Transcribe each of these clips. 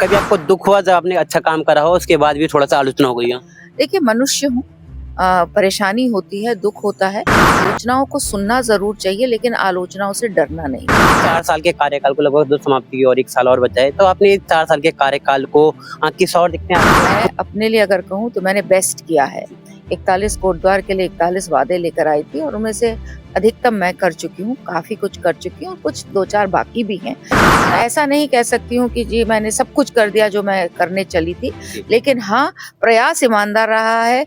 कभी आपको दुख हुआ जब आपने अच्छा काम करा हो उसके बाद भी थोड़ा-सा आलोचना हो गई हो? देखिए, मनुष्य हूँ, परेशानी होती है, दुख होता है। आलोचनाओं को सुनना ज़रूर चाहिए, लेकिन आलोचनाओं से डरना नहीं। 4 साल के कार्यकाल को लगभग तो समाप्ति की और 1 साल और बचा है। तो आपने 4 साल के कार्यकाल को किस ओर देखते हैं आप? मैं अपने लिए अगर कहूँ तो मैंने बेस्ट किया है। 41 कोटद्वार के लिए 41 वादे लेकर आई थी और उनमें से अधिकतम मैं कर चुकी हूँ, काफ़ी कुछ कर चुकी हूँ और कुछ 2-4 बाकी भी हैं। ऐसा नहीं कह सकती हूँ कि जी मैंने सब कुछ कर दिया जो मैं करने चली थी, लेकिन हाँ, प्रयास ईमानदार रहा है,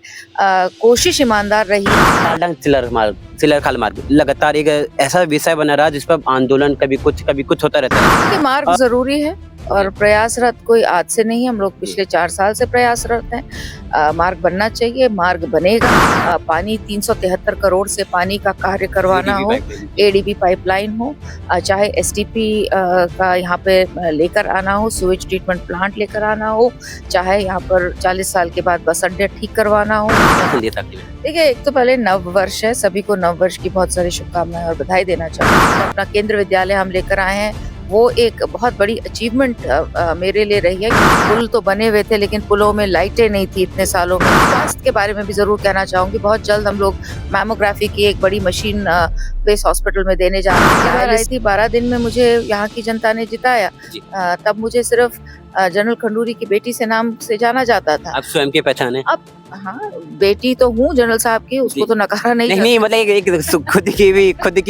कोशिश ईमानदार रही है। खाल्डंग चिल्लर खाल मार्ग लगातार एक ऐसा विषय बना रहा जिस पर आंदोलन कभी कुछ होता रहता है। देखिए, मार्ग ज़रूरी है और प्रयासरत कोई आज से नहीं, हम लोग पिछले 4 साल से प्रयासरत हैं। मार्ग बनना चाहिए, मार्ग बनेगा। पानी 373 करोड़ से पानी का कार्य करवाना हो, एडीबी पाइपलाइन हो, चाहे एसटीपी का यहाँ पे लेकर आना हो, सीवेज ट्रीटमेंट प्लांट लेकर आना हो, चाहे यहाँ पर 40 साल के बाद बस अड्डे ठीक करवाना हो। क्या संदेश आपके लिए? देखिए, एक तो पहले नव वर्ष है, सभी को नव वर्ष की बहुत सारी शुभकामनाएं और बधाई देना चाहूँगी। अपना केंद्र विद्यालय हम लेकर आए हैं, वो एक बहुत बड़ी अचीवमेंट मेरे लिए रही है। पुल तो बने हुए थे, लेकिन पुलों में लाइटें नहीं थी इतने सालों में। स्वास्थ्य के बारे में भी जरूर कहना चाहूंगी, बहुत जल्द हम लोग मैमोग्राफी की एक बड़ी मशीन बेस हॉस्पिटल में देने जा रहे हैं। आई थी 12 दिन में मुझे यहाँ की जनता ने जिताया। तब मुझे सिर्फ जनरल खंडूरी की बेटी से नाम से जाना जाता था। आप स्वयं की पहचान है? अब हाँ, बेटी तो हूँ जनरल साहब की, उसको तो नकारा नहीं नहीं मतलब एक खुद की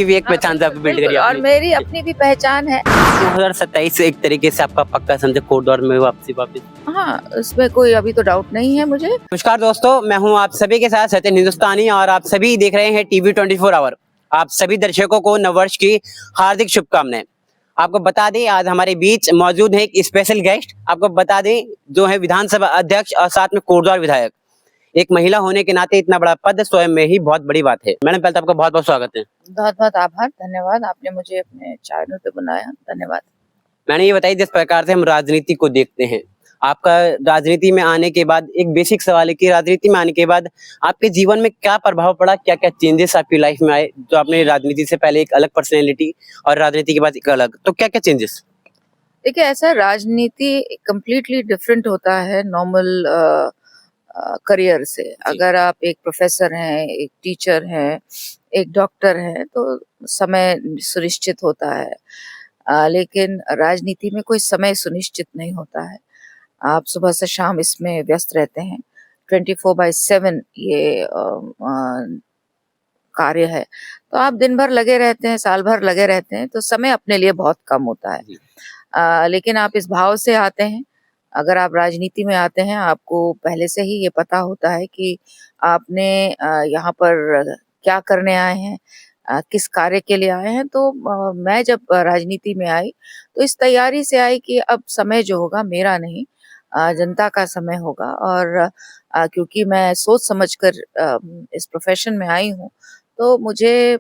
भी एक पहचान से आपने बिल्ड करी और आपने। मेरी अपनी भी पहचान है। 2027 से एक तरीके से आपका पक्का समझे कोटद्वार में वापस। हाँ, इसमें कोई अभी तो डाउट नहीं है मुझे। नमस्कार दोस्तों, मैं हूं आप सभी के साथ सत्यन हिंदुस्तानी और आप सभी देख रहे हैं टीवी 24 आवर। आप सभी दर्शकों को नववर्ष की हार्दिक शुभकामनाएं। आपको बता दें आज हमारे बीच मौजूद है एक स्पेशल गेस्ट। आपको बता दें जो है विधानसभा अध्यक्ष और साथ में कोटद्वार विधायक। एक महिला होने के नाते इतना बड़ा पद स्वयं में ही बहुत बड़ी बात है। मैडम पहले तो आपका बहुत बहुत स्वागत है। बहुत बहुत आभार, धन्यवाद, आपने मुझे अपने चैनल पे बुलाया, धन्यवाद। मैंने ये बताइए जिस प्रकार से हम राजनीति को देखते हैं, आपका राजनीति में आने के बाद एक बेसिक सवाल है कि राजनीति में आने के बाद आपके जीवन में क्या प्रभाव पड़ा, क्या क्या चेंजेस आपकी लाइफ में आए? जो आपने राजनीति से पहले एक अलग पर्सनैलिटी और राजनीति के बाद एक अलग, तो क्या क्या चेंजेस? देखिए, ऐसा राजनीति कम्प्लीटली डिफरेंट होता है नॉर्मल करियर से। अगर आप एक प्रोफेसर हैं, एक टीचर हैं, एक डॉक्टर हैं, तो समय सुनिश्चित होता है। लेकिन राजनीति में कोई समय सुनिश्चित नहीं होता है। आप सुबह से शाम इसमें व्यस्त रहते हैं, 24/7 ये कार्य है, तो आप दिन भर लगे रहते हैं, साल भर लगे रहते हैं, तो समय अपने लिए बहुत कम होता है। लेकिन आप इस भाव से आते हैं, अगर आप राजनीति में आते हैं, आपको पहले से ही ये पता होता है कि आपने यहाँ पर क्या करने आए हैं, किस कार्य के लिए आए हैं। तो मैं जब राजनीति में आई, तो इस तैयारी से आई कि अब समय जो होगा मेरा नहीं, जनता का समय होगा। और क्योंकि मैं सोच समझकर इस प्रोफेशन में आई हूँ, तो मुझे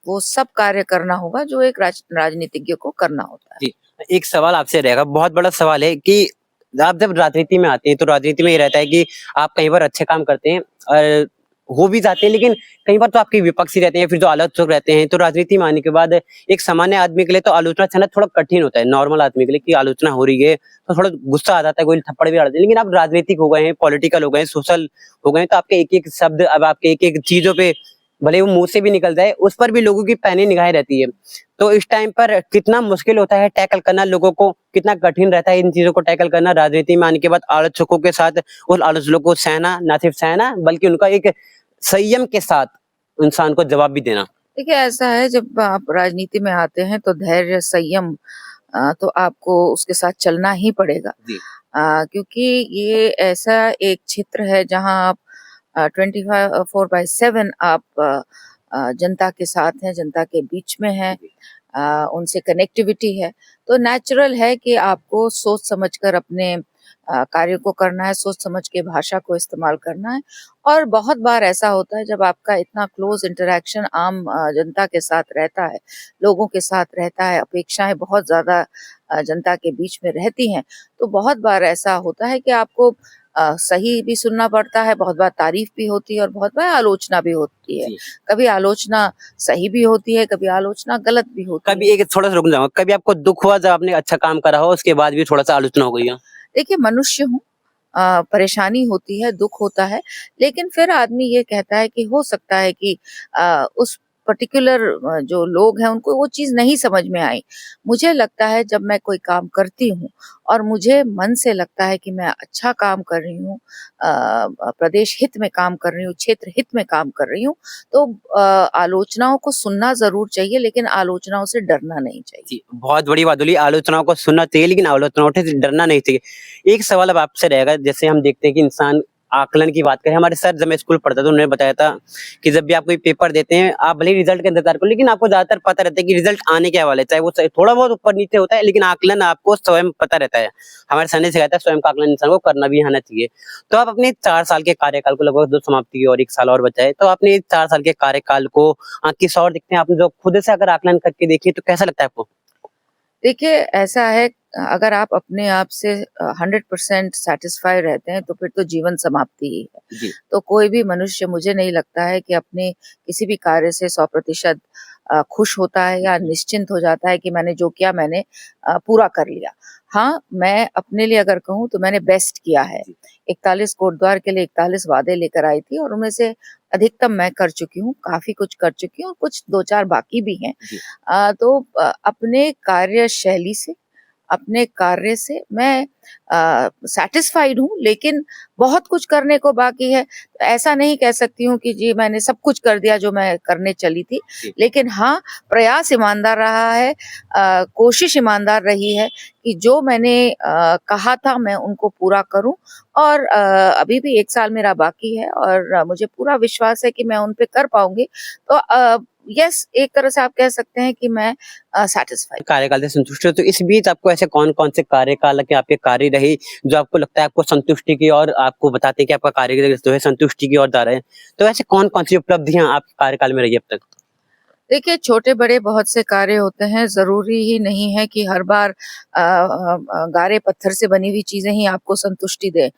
वो सब कार्य करना होगा जो एक राजनीतिज्ञ को करना होता है। जी, एक सवाल आपसे रहेगा, बहुत बड़ा सवाल है कि आप जब राजनीति में आते हैं तो राजनीति में ये रहता है कि आप कई बार अच्छे काम करते हैं और हो भी जाते हैं, लेकिन कई बार तो आपके विपक्षी रहते हैं, फिर जो आलोचक रहते हैं। तो राजनीति में आने के बाद एक सामान्य आदमी के लिए तो आलोचना सहना थोड़ा कठिन होता है, नॉर्मल आदमी के लिए कि आलोचना हो रही है तो थोड़ा गुस्सा आ जाता है, कोई थप्पड़ भी आ जाता है। लेकिन आप राजनीतिक हो गए हैं, पॉलिटिकल हो गए हैं, सोशल हो गए हैं, तो आपके एक एक शब्द, अब आपके एक एक चीजों पे भले वो मुंह से भी निकल जाए, उस पर भी लोगों की पैनी निगाहें रहती है। तो इस टाइम पर कितना मुश्किल होता है टैकल करना, लोगों को कितना कठिन रहता है इन चीजों को टैकल करना राजनीति में आने के बाद, आलोचकों के साथ उन आलोचकों को सहना, ना सिर्फ सहना बल्कि उनका एक संयम के साथ इंसान को जवाब भी देना। देखिए, ऐसा है, जब आप राजनीति में आते हैं तो धैर्य, संयम तो आपको उसके साथ चलना ही पड़ेगा। जी। क्योंकि ये ऐसा एक क्षेत्र है जहां आप 24/7 आप जनता के साथ हैं, जनता के बीच में हैं, उनसे कनेक्टिविटी है। तो नेचुरल है कि आपको सोच समझकर अपने कार्य को करना है, सोच समझ के भाषा को इस्तेमाल करना है। और बहुत बार ऐसा होता है जब आपका इतना क्लोज इंटरेक्शन आम जनता के साथ रहता है, लोगों के साथ रहता है, अपेक्षाएं बहुत ज्यादा जनता के बीच में रहती हैं, तो बहुत बार ऐसा होता है कि आपको सही भी सुनना पड़ता है, बहुत बार तारीफ भी होती है और बहुत बार आलोचना भी होती है। जी। कभी आलोचना सही भी होती है, कभी आलोचना गलत भी होती है। कभी एक थोड़ा सा रुक जाऊंगा, कभी आपको दुख हुआ जब आपने अच्छा काम करा हो उसके बाद भी थोड़ा सा आलोचना हो गई हो? देखिए, मनुष्य हूँ, परेशानी होती है, दुख होता है, लेकिन फिर आदमी ये कहता है कि हो सकता है कि उस पर्टिकुलर जो लोग हैं उनको वो चीज़ नहीं समझ में आई। मुझे लगता है जब मैं कोई काम करती हूँ और मुझे मन से लगता है कि मैं अच्छा काम कर रही हूँ, प्रदेश हित में काम कर रही हूँ, क्षेत्र हित में काम कर रही हूँ, तो आलोचनाओं को सुनना ज़रूर चाहिए, लेकिन आलोचनाओं से डरना नहीं चाहिए। जी, बहुत बड़ी बात बोली, आलोचनाओं को सुनना चाहिए लेकिन आलोचनाओं से डरना नहीं चाहिए। एक सवाल अब आपसे रहेगा, जैसे हम देखते हैं कि इंसान आकलन की बात करें, हमारे सर जब मैं स्कूल पढ़ता था उन्होंने बताया था कि जब भी आप कोई पेपर देते हैं, आप भले ही रिजल्ट का इंतज़ार करो लेकिन आपको ज़्यादातर पता रहता है कि रिजल्ट आने क्या वाला है, चाहे वो स थोड़ा बहुत ऊपर-नीचे होता है लेकिन आकलन आपको स्वयं पता रहता है। हमारे सर ने सिखाया था स्वयं का आकलन इंसान को करना भी आना चाहिए। तो आप अपने 4 साल के कार्यकाल को लगभग जो समाप्ति की और 1 साल और बचा है, तो आपने 4 साल के कार्यकाल को किस और देखते हैं? आपने जो खुद से अगर आकलन करके देखें तो कैसा लगता है आपको? देखिए, ऐसा है, अगर आप अपने आप से 100% सैटिस्फाई रहते हैं, तो फिर तो जीवन समाप्ति ही है। जी। तो कोई भी मनुष्य, मुझे नहीं लगता है कि अपने किसी भी कार्य से 100% खुश होता है या निश्चिंत हो जाता है कि मैंने जो किया मैंने पूरा कर लिया। हाँ, मैं अपने लिए अगर कहूँ तो मैंने बेस्ट किया है। 41 कोटद्वार के लिए 41 वादे लेकर आई थी और उनमें से अधिकतम मैं कर चुकी हूँ, काफ़ी कुछ कर चुकी हूँ और कुछ 2-4 बाकी भी हैं। जी। तो अपने कार्यशैली से, अपने कार्य से मैं सैटिस्फाइड हूँ, लेकिन बहुत कुछ करने को बाकी है। ऐसा नहीं कह सकती हूँ कि जी मैंने सब कुछ कर दिया जो मैं करने चली थी। जी। लेकिन हाँ, प्रयास ईमानदार रहा है, कोशिश ईमानदार रही है कि जो मैंने कहा था मैं उनको पूरा करूँ और अभी भी 1 साल मेरा बाकी है और मुझे पूरा विश्वास है कि मैं उन पे कर पाऊँगी। तो येस, एक तरह से आप कह सकते हैं कि मैं सैटिस्फाइड। कार्यकाल से संतुष्ट हो, तो इस बीच आपको ऐसे कौन-कौन से कार्यकाल के आपके कार्य रहे, जो आपको लगता है आपको संतुष्टि की और आपको बताते हैं कि आपका कार्य जो है संतुष्टि की ओर जा रहा है? तो ऐसे कौन-कौन सी उपलब्धियाँ आपके कार्यकाल में रही है अब तक? देखिए, छोटे-बड़े बहुत से कार्य होते हैं, ज़रूरी ही नहीं है कि हर बार गारे पत्थर से बनी हुई चीज़ें ही आपको संतुष्टि दें,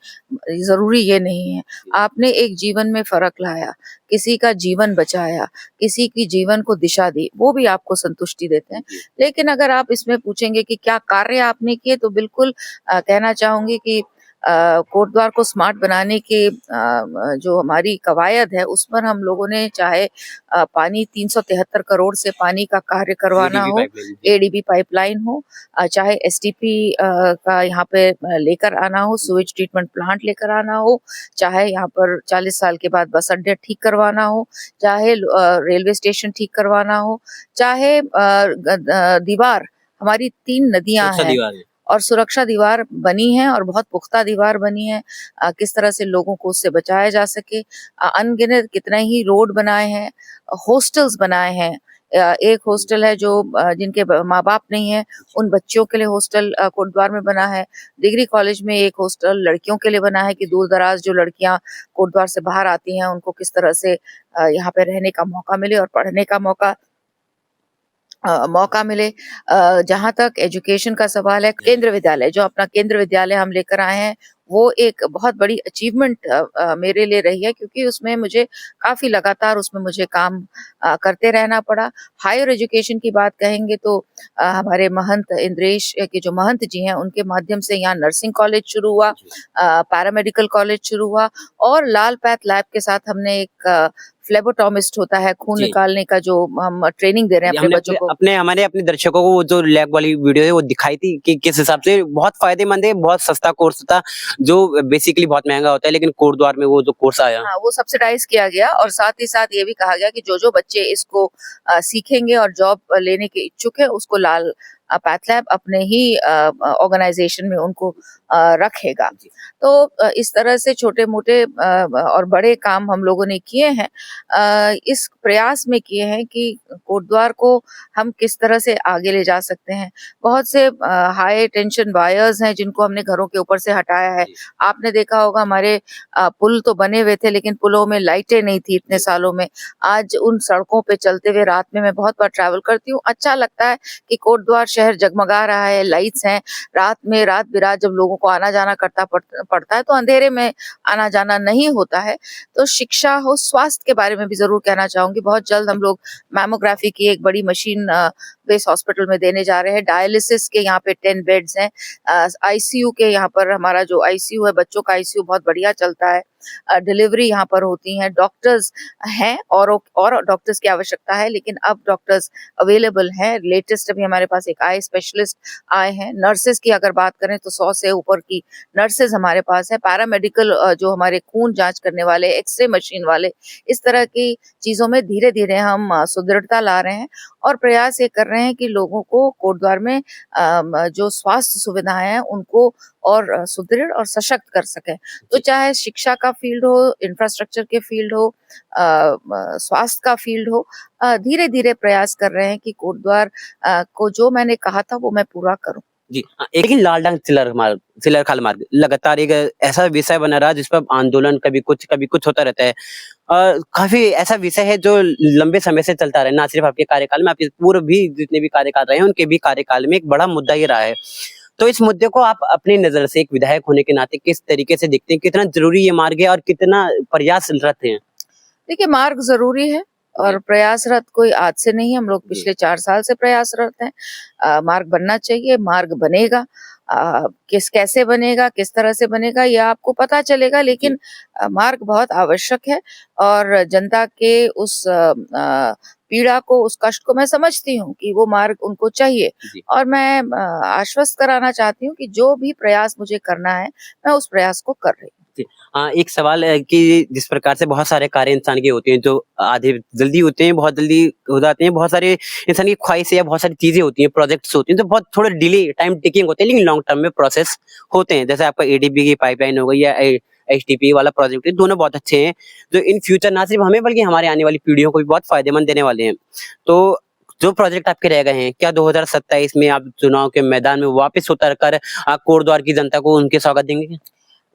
ज़रूरी ये नहीं है। आपने एक जीवन में फ़र्क लाया, किसी का जीवन बचाया, किसी की जीवन को दिशा दी, वो भी आपको संतुष्टि देते हैं। लेकिन अगर आप इसमें पूछेंगे कि क्या कार्य आपने किए, तो बिल्कुल कहना चाहूँगी कि कोटद्वार को स्मार्ट बनाने की जो हमारी कवायद है, उस पर हम लोगों ने चाहे पानी 373 करोड़ से पानी का कार्य करवाना एडीबी हो, पाइपलाइन, जी। एडीबी पाइपलाइन हो, चाहे एसटीपी का यहाँ पे लेकर आना हो, सीवेज ट्रीटमेंट प्लांट लेकर आना हो, चाहे यहाँ पर 40 साल के बाद बस अड्डे ठीक करवाना हो, चाहे रेलवे स्टेशन ठीक करवाना हो, चाहे दीवार, हमारी 3 नदियाँ सुरक्षा हैं दीवार है। और सुरक्षा दीवार बनी है और बहुत पुख्ता दीवार बनी है। किस तरह से लोगों को उससे बचाया जा सके। अनगिनत कितने ही रोड बनाए हैं, हॉस्टल्स बनाए हैं। एक हॉस्टल है जो जिनके माँ-बाप नहीं हैं, उन बच्चों के लिए हॉस्टल कोटद्वार में बना है। डिग्री कॉलेज में एक हॉस्टल लड़कियों के लिए बना है कि दूर-दराज जो लड़कियाँ कोटद्वार से बाहर आती हैं, उनको किस तरह से यहाँ पे रहने का मौका मिले और पढ़ने का मौका मिले। जहाँ तक एजुकेशन का सवाल है, केंद्र विद्यालय, जो अपना केंद्र विद्यालय हम लेकर आए हैं, वो एक बहुत बड़ी अचीवमेंट मेरे लिए रही है, क्योंकि उसमें मुझे काफ़ी लगातार उसमें मुझे काम करते रहना पड़ा। हायर एजुकेशन की बात कहेंगे तो हमारे महंत इंद्रेश के जो महंत जी हैं, उनके माध्यम से यहाँ नर्सिंग कॉलेज शुरू हुआ, पैरामेडिकल कॉलेज शुरू हुआ और लाल पैथ लैब के साथ हमने एक फ्लेबोटोमिस्ट होता है, खून जी। निकालने का जो हम ट्रेनिंग दे रहे हैं जी, अपने हमने बच्चों अपने को। अपने हमारे अपने दर्शकों को वो जो लैब वाली वीडियो है वो दिखाई थी कि किस हिसाब से बहुत फ़ायदेमंद है, बहुत सस्ता कोर्स था, जो बेसिकली बहुत महँगा होता है लेकिन कोटद्वार में वो जो कोर्स आया। हाँ, वो सब्सिडाइज़ किया गया और साथ ही साथ ये भी कहा गया कि जो-जो बच्चे इसको सीखेंगे और जॉब लेने के इच्छुक हैं, उसको लाल पैथ लैब अपने ही ऑर्गनाइज़ेशन में उनको रखेगा। तो इस तरह से छोटे-मोटे और बड़े काम हम लोगों ने किए हैं। इस प्रयास में किए हैं कि कोटद्वार को हम किस तरह से आगे ले जा सकते हैं। बहुत से हाई टेंशन वायर्स हैं जिनको हमने घरों के ऊपर से हटाया है। जी। आपने देखा होगा हमारे पुल तो बने हुए थे लेकिन पुलों में लाइटें नहीं थी इतने जी। सालों में। आज उन सड़कों पे चलते हुए रात में मैं बहुत बार ट्रैवल करती हूँ। अच्छा लगता है कि कोटद्वार शहर जगमगा रहा है, लाइट्स हैं। रात में रात-बिरात जब लोगों को आना-जाना करता पड़ता है तो अंधेरे में आना-जाना नहीं होता है। तो शिक्षा हो, स्वास्थ्य के बारे में भी ज़रूर कहना चाहूँगी। बहुत जल्द हम लोग मैमोग्राफी की एक बड़ी मशीन बेस हॉस्पिटल में देने जा रहे हैं। डायलिसिस के यहाँ पे 10 बेड्स हैं। आईसीयू के यहाँ पर हमारा जो आईसीयू है, बच्चों का आईसीयू बहुत बढ़िया चलता है। डिलीवरी यहाँ पर होती हैं। डॉक्टर्स हैं और डॉक्टर्स की आवश्यकता है लेकिन अब डॉक्टर्स अवेलेबल हैं। लेटेस्ट अभी हमारे पास एक आई स्पेशलिस्ट आए हैं। नर्सेज़ की अगर बात करें तो 100 से ऊपर की नर्सेज़ हमारे पास हैं। पैरामेडिकल जो हमारे खून जाँच करने वाले, एक्स-रे मशीन वाले, इस तरह की चीज़ों में धीरे-धीरे हम सुदृढ़ता ला रहे हैं और प्रयास ये कर रहे हैं कि लोगों को कोटद्वार में जो स्वास्थ्य सुविधाएँ हैं उनको और सुदृढ़ और सशक्त कर सकें। तो चाहे शिक्षा का फील्ड हो, इंफ्रास्ट्रक्चर के फील्ड हो, स्वास्थ्य का फील्ड हो, धीरे-धीरे प्रयास कर रहे हैं कि कोटद्वार को जो मैंने कहा था वो मैं पूरा करूँ। जी। लेकिन लालडांग चिलर खाल मार्ग लगातार एक ऐसा विषय बना रहा जिस पर आंदोलन कभी कुछ होता रहता है। काफ़ी ऐसा विषय है जो लंबे समय से चलता रहा है, ना सिर्फ़ आपके कार्यकाल में, आपके पूर्व भी जितने भी कार्यकाल रहे हैं, उनके भी कार्यकाल में एक बड़ा मुद्दा ये रहा है। तो इस मुद्दे को आप अपनी नज़र से एक विधायक होने के नाते किस तरीके से देखते हैं? कितना ज़रूरी ये मार्ग है और कितना प्रयासरत हैं? देखिए, मार्ग ज़रूरी है और प्रयासरत कोई आज से नहीं है, हम लोग पिछले 4 साल से प्रयासरत हैं। मार्ग बनना चाहिए, मार्ग बनेगा। कैसे बनेगा, किस तरह से बनेगा ये आपको पता चलेगा लेकिन मार्ग बहुत आवश्यक है और जनता के उस पीड़ा को, उस कष्ट को मैं समझती हूँ कि वो मार्ग उनको चाहिए जी। और मैं आश्वस्त कराना चाहती हूँ कि जो भी प्रयास मुझे करना है, मैं उस प्रयास को कर रही हूँ। जी। एक सवाल है कि जिस प्रकार से बहुत सारे कार्य इंसान के होते हैं जो आधे जल्दी होते हैं, बहुत जल्दी हो जाते हैं, बहुत सारे इंसान की ख्वाहिशें या बहुत सारी चीज़ें होती हैं, प्रोजेक्ट्स होते हैं, तो बहुत थोड़ा डिले टाइम टेकिंग होते हैं, लेकिन लॉन्ग टर्म में प्रोसेस होते हैं। जैसे आपका एडीबी की पाइपलाइन हो गई या एचटीपी वाला प्रोजेक्ट है, दोनों बहुत अच्छे हैं, जो इन फ्यूचर ना सिर्फ हमें बल्कि हमारे आने वाली पीढ़ियों को भी बहुत फ़ायदेमंद देने वाले हैं। तो जो प्रोजेक्ट आपके रह गए हैं, क्या 2027 में आप चुनाव के मैदान में वापस उतर कर कोटद्वार की जनता को उनके स्वागत देंगे?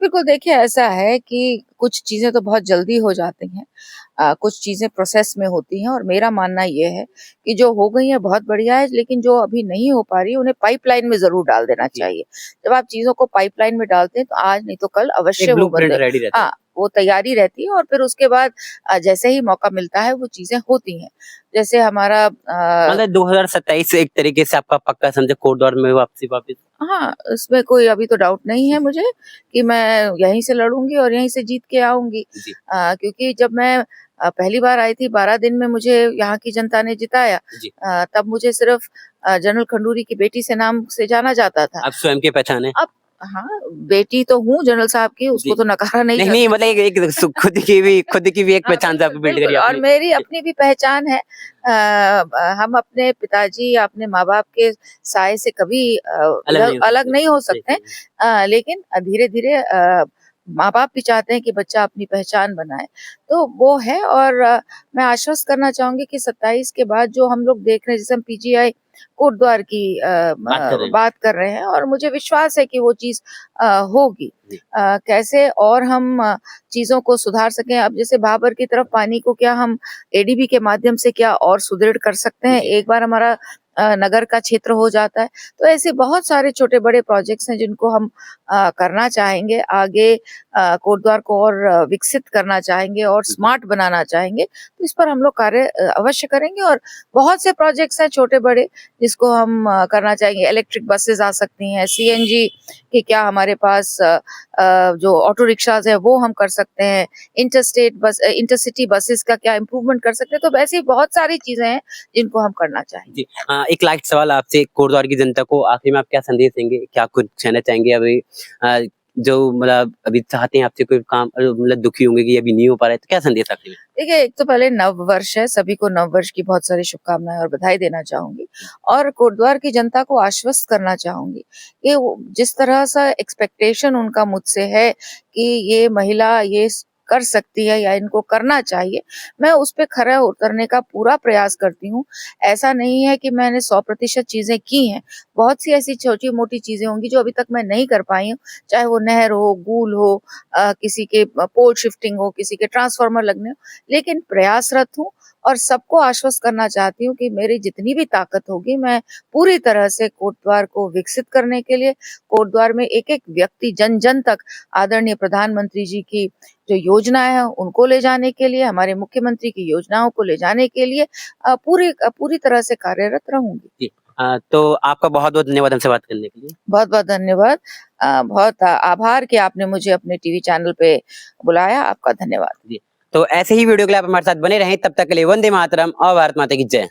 बिल्कुल, देखिए ऐसा है कि कुछ चीज़ें तो बहुत जल्दी हो जाती हैं। कुछ चीज़ें प्रोसेस में होती हैं और मेरा मानना ये है कि जो हो गई हैं बहुत बढ़िया है, लेकिन जो अभी नहीं हो पा रही है उन्हें पाइपलाइन में ज़रूर डाल देना जी। चाहिए। जब आप चीज़ों को पाइपलाइन में डालते हैं तो आज नहीं तो कल अवश्य एक वो ब्लूप्रिंट रेडी रहता है। हाँ, वो तैयारी रहती है और फिर उसके बाद जैसे ही मौका मिलता है वो चीज़ें होती हैं। जैसे हमारा मतलब 2027 एक तरीके से आपका पक्का समझे कोटद्वार में वापस। हाँ, इसमें कोई अभी तो डाउट नहीं है मुझे कि मैं यहीं से लड़ूँगी और यहीं से जीत के आऊँगी। जी। क्योंकि जब मैं पहली बार आई थी 12 दिन में मुझे यहाँ की जनता ने जिताया। जी। तब मुझे सिर्फ़ जनरल खंडूरी की बेटी से नाम से जाना जाता था। आप स्वयं की पहचान है। अब हाँ, बेटी तो हूँ जनरल साहब की, उसको जी। तो नकारा नहीं नहीं, जा नहीं मतलब एक खुद की भी एक हाँ, पहचान से आपने बिल्कुल, बिल्ड करी बिल्कुल और आपने। मेरी अपनी भी पहचान है। हम अपने पिताजी या अपने माँ-बाप के साये से कभी अलग नहीं हो अलग सकते। नहीं हो सही सकते। कह रहे हैं। लेकिन धीरे-धीरे माँ-बाप भी चाहते हैं कि बच्चा अपनी पहचान बनाए। तो वो है और मैं आश्वस्त करना चाहूँगी कि 27 के बाद जो हम लोग देख रहे हैं, जैसे हम पीजीआई कोटद्वार की बात कर रहे हैं। बात कर रहे हैं और मुझे विश्वास है कि वो चीज़ होगी। जी। कैसे और हम चीज़ों को सुधार सकें, अब जैसे भाबर की तरफ पानी को क्या हम एडीबी के माध्यम से क्या और सुदृढ़ कर सकते हैं? जी। एक बार हमारा नगर का क्षेत्र हो जाता है, तो ऐसे बहुत सारे छोटे-बड़े प्रोजेक्ट्स हैं जिनको हम करना चाहेंगे। आगे कोटद्वार को और विकसित करना चाहेंगे और जी। स्मार्ट बनाना चाहेंगे, तो इस पर हम लोग कार्य अवश्य करेंगे और बहुत से प्रोजेक्ट्स हैं छोटे-बड़े जिसको हम करना चाहेंगे। इलेक्ट्रिक बसेज़ आ सकती हैं, सीएनजी के क्या हमारे पास जो ऑटो रिक्शाज़ हैं वो हम कर सकते हैं। इंटरसिटी बसेज़ का क्या इम्प्रूवमेंट कर सकते हैं, तो वैसी बहुत सारी चीज़ें हैं जिनको हम करना चाहेंगे। जी। एक लास्ट सवाल आपसे कोटद्वार की जनता को आखिर में आप क्या संदेश देंगे? क्या कुछ कहना चाहेंगे अभी अ, जो मतलब अभी चाहते हैं आपसे कोई काम मतलब दुखी होंगे कि अभी नहीं हो पा रहा है, तो क्या संदेश आखिर में? देखिए, एक तो पहले नववर्ष है, सभी को नववर्ष की बहुत सारी शुभकामनाएँ और बधाई देना चाहूँगी और कोटद्वार की जनता को आश्वस्त करना चाहूँगी कि वो जिस तरह सा एक्सपेक्टेशन उनका मुझसे है कि ये महिला ये कर सकती है या इनको करना चाहिए, मैं उस पे खरा उतरने का पूरा प्रयास करती हूँ। ऐसा नहीं है कि मैंने 100% चीज़ें की हैं, बहुत सी ऐसी छोटी-मोटी चीज़ें होंगी जो अभी तक मैं नहीं कर पाई हूँ, चाहे वो नहर हो, गूल हो, किसी के पोल शिफ्टिंग हो, किसी के ट्रांसफार्मर लगने हो, लेकिन प्रयासरत हूँ और सबको आश्वस्त करना चाहती हूँ कि मेरी जितनी भी ताकत होगी, मैं पूरी तरह से कोटद्वार को विकसित करने के लिए, कोटद्वार में एक-एक व्यक्ति जन-जन तक आदरणीय प्रधानमंत्री जी की जो योजनाएँ हैं, उनको ले जाने के लिए, हमारे मुख्यमंत्री की योजनाओं को ले जाने के लिए पूरी तरह से कार्यरत रहूँगी। जी। तो आपका बहुत-बहुत धन्यवाद हमसे बात करने के लिए। बहुत-बहुत धन्यवाद। बहुत आभार कि आपने मुझे अपने टीवी चैनल पे बुलाया। आपका धन्यवाद। जी। तो ऐसे ही वीडियो के लिए आप हमारे साथ बने रहें, तब तक के लिए वंदे मातरम और भारत माता की जय।